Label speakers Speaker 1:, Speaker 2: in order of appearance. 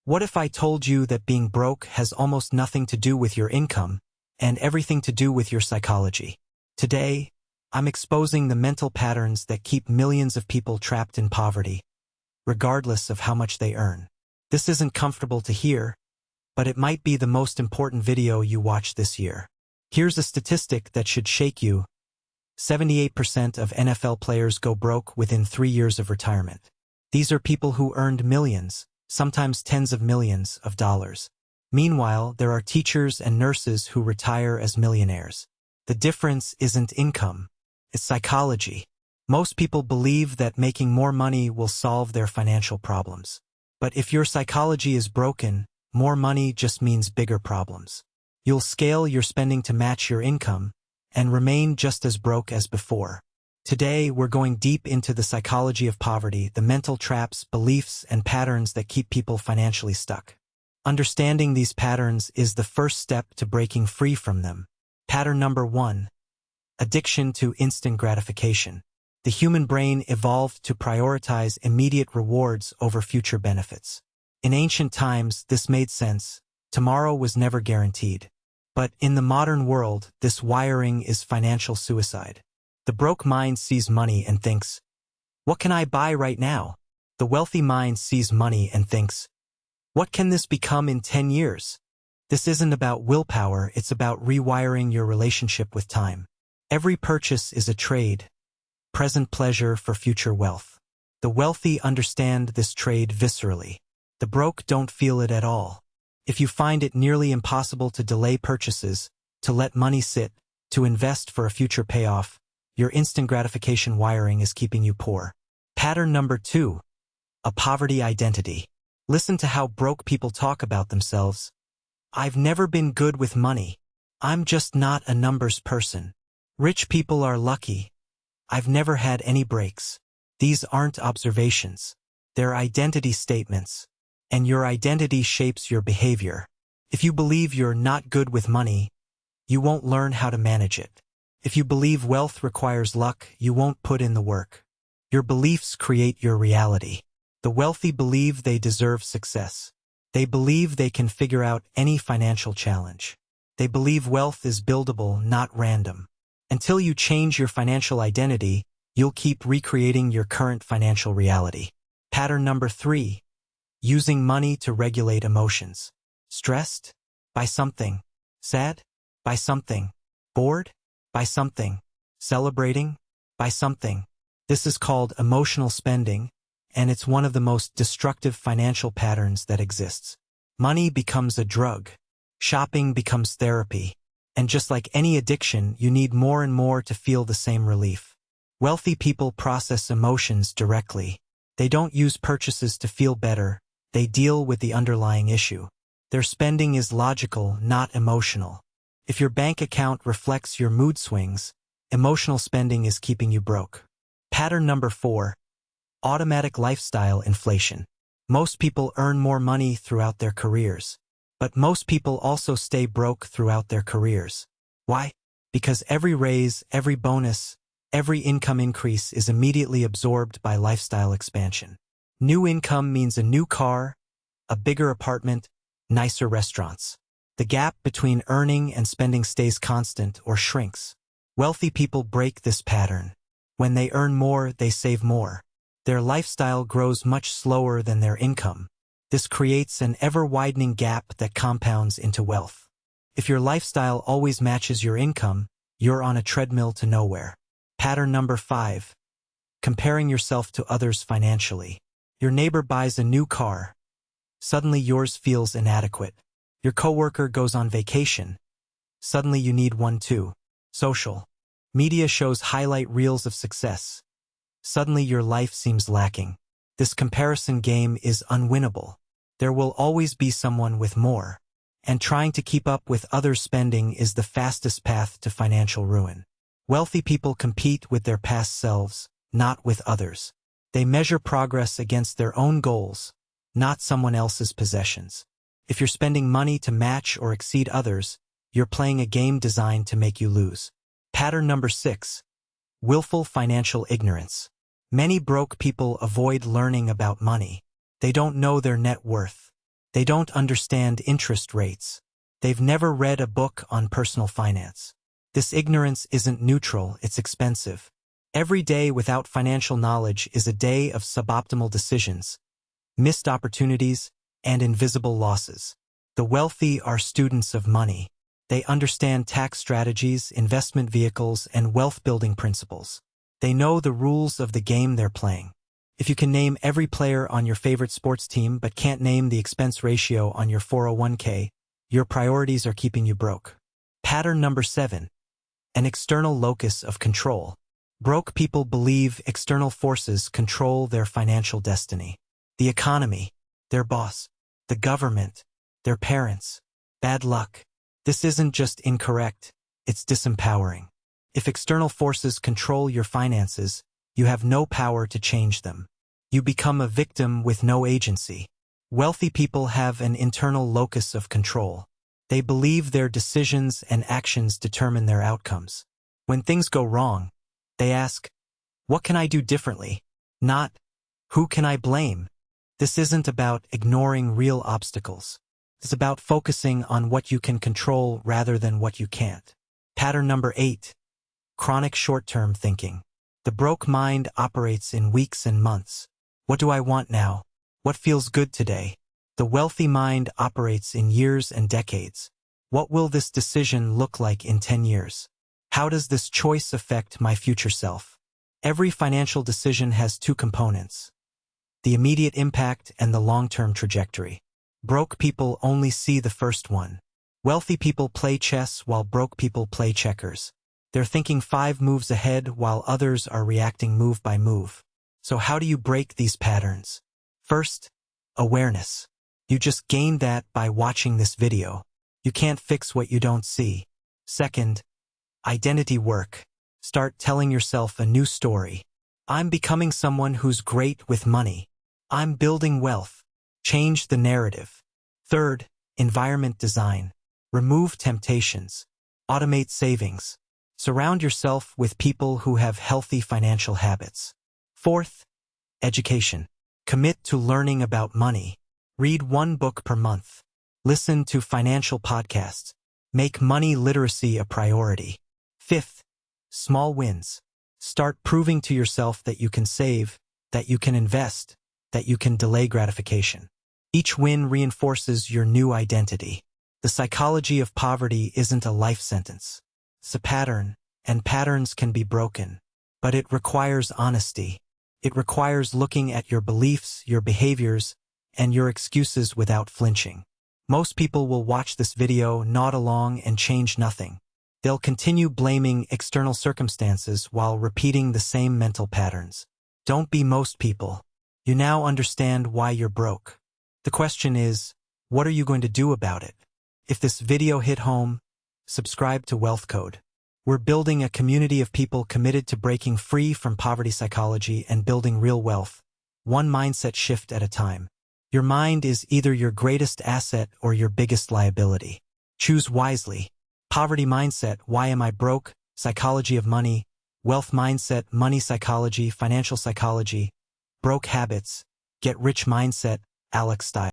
Speaker 1: What if I told you that being broke has almost nothing to do with your income and everything to do with your psychology? Today, I'm exposing the mental patterns that keep millions of people trapped in poverty, regardless of how much they earn. This isn't comfortable to hear, but it might be the most important video you watch this year. Here's a statistic that should shake you. 78% of NFL players go broke within 3 years of retirement. These are people who earned millions, sometimes tens of millions of dollars. Meanwhile, there are teachers and nurses who retire as millionaires. The difference isn't income, it's psychology. Most people believe that making more money will solve their financial problems. But if your psychology is broken, more money just means bigger problems. You'll scale your spending to match your income and remain just as broke as before. Today, we're going deep into the psychology of poverty, the mental traps, beliefs, and patterns that keep people financially stuck. Understanding these patterns is the first step to breaking free from them. Pattern number 1. Addiction to instant gratification. The human brain evolved to prioritize immediate rewards over future benefits. In ancient times, this made sense. Tomorrow was never guaranteed. But in the modern world, this wiring is financial suicide. The broke mind sees money and thinks, "What can I buy right now?" The wealthy mind sees money and thinks, "What can this become in 10 years?" This isn't about willpower, it's about rewiring your relationship with time. Every purchase is a trade, present pleasure for future wealth. The wealthy understand this trade viscerally. The broke don't feel it at all. If you find it nearly impossible to delay purchases, to let money sit, to invest for a future payoff, your instant gratification wiring is keeping you poor. Pattern number 2. A poverty identity. Listen to how broke people talk about themselves. "I've never been good with money. I'm just not a numbers person. Rich people are lucky. I've never had any breaks." These aren't observations. They're identity statements. And your identity shapes your behavior. If you believe you're not good with money, you won't learn how to manage it. If you believe wealth requires luck, you won't put in the work. Your beliefs create your reality. The wealthy believe they deserve success. They believe they can figure out any financial challenge. They believe wealth is buildable, not random. Until you change your financial identity, you'll keep recreating your current financial reality. Pattern number 3. Using money to regulate emotions. Stressed? Buy something. Sad? Buy something. Bored? Buy something. Celebrating? Buy something. This is called emotional spending, and it's one of the most destructive financial patterns that exists. Money becomes a drug. Shopping becomes therapy. And just like any addiction, you need more and more to feel the same relief. Wealthy people process emotions directly. They don't use purchases to feel better. They deal with the underlying issue. Their spending is logical, not emotional. If your bank account reflects your mood swings, emotional spending is keeping you broke. Pattern number 4. Automatic lifestyle inflation. Most people earn more money throughout their careers. But most people also stay broke throughout their careers. Why? Because every raise, every bonus, every income increase is immediately absorbed by lifestyle expansion. New income means a new car, a bigger apartment, nicer restaurants. The gap between earning and spending stays constant or shrinks. Wealthy people break this pattern. When they earn more, they save more. Their lifestyle grows much slower than their income. This creates an ever-widening gap that compounds into wealth. If your lifestyle always matches your income, you're on a treadmill to nowhere. Pattern number 5. Comparing yourself to others financially. Your neighbor buys a new car. Suddenly yours feels inadequate. Your coworker goes on vacation. Suddenly you need one too. Social media shows highlight reels of success. Suddenly your life seems lacking. This comparison game is unwinnable. There will always be someone with more. And trying to keep up with others' spending is the fastest path to financial ruin. Wealthy people compete with their past selves, not with others. They measure progress against their own goals, not someone else's possessions. If you're spending money to match or exceed others, you're playing a game designed to make you lose. Pattern number 6. Willful financial ignorance. Many broke people avoid learning about money. They don't know their net worth. They don't understand interest rates. They've never read a book on personal finance. This ignorance isn't neutral, it's expensive. Every day without financial knowledge is a day of suboptimal decisions, missed opportunities, and invisible losses. The wealthy are students of money. They understand tax strategies, investment vehicles, and wealth-building principles. They know the rules of the game they're playing. If you can name every player on your favorite sports team but can't name the expense ratio on your 401k, your priorities are keeping you broke. Pattern number 7. An external locus of control. Broke people believe external forces control their financial destiny. The economy, their boss, the government, their parents. Bad luck. This isn't just incorrect, it's disempowering. If external forces control your finances, you have no power to change them. You become a victim with no agency. Wealthy people have an internal locus of control. They believe their decisions and actions determine their outcomes. When things go wrong, they ask, what can I do differently? Not, who can I blame? This isn't about ignoring real obstacles. It's about focusing on what you can control rather than what you can't. Pattern number 8. Chronic short-term thinking. The broke mind operates in weeks and months. What do I want now? What feels good today? The wealthy mind operates in years and decades. What will this decision look like in 10 years? How does this choice affect my future self? Every financial decision has two components: the immediate impact and the long-term trajectory. Broke people only see the first one. Wealthy people play chess while broke people play checkers. They're thinking 5 moves ahead while others are reacting move by move. So how do you break these patterns? First, awareness. You just gain that by watching this video. You can't fix what you don't see. Second, identity work. Start telling yourself a new story. I'm becoming someone who's great with money. I'm building wealth. Change the narrative. Third, environment design. Remove temptations. Automate savings. Surround yourself with people who have healthy financial habits. Fourth, education. Commit to learning about money. Read 1 book per month. Listen to financial podcasts. Make money literacy a priority. Fifth, small wins. Start proving to yourself that you can save, that you can invest, that you can delay gratification. Each win reinforces your new identity. The psychology of poverty isn't a life sentence. It's a pattern, and patterns can be broken. But it requires honesty. It requires looking at your beliefs, your behaviors, and your excuses without flinching. Most people will watch this video, nod along, and change nothing. They'll continue blaming external circumstances while repeating the same mental patterns. Don't be most people. You now understand why you're broke. The question is, what are you going to do about it? If this video hit home, subscribe to Wealth Code. We're building a community of people committed to breaking free from poverty psychology and building real wealth, one mindset shift at a time. Your mind is either your greatest asset or your biggest liability. Choose wisely. Poverty mindset, why am I broke? Psychology of money. Wealth mindset, money psychology, financial psychology. Broke habits, get rich mindset, Alex style.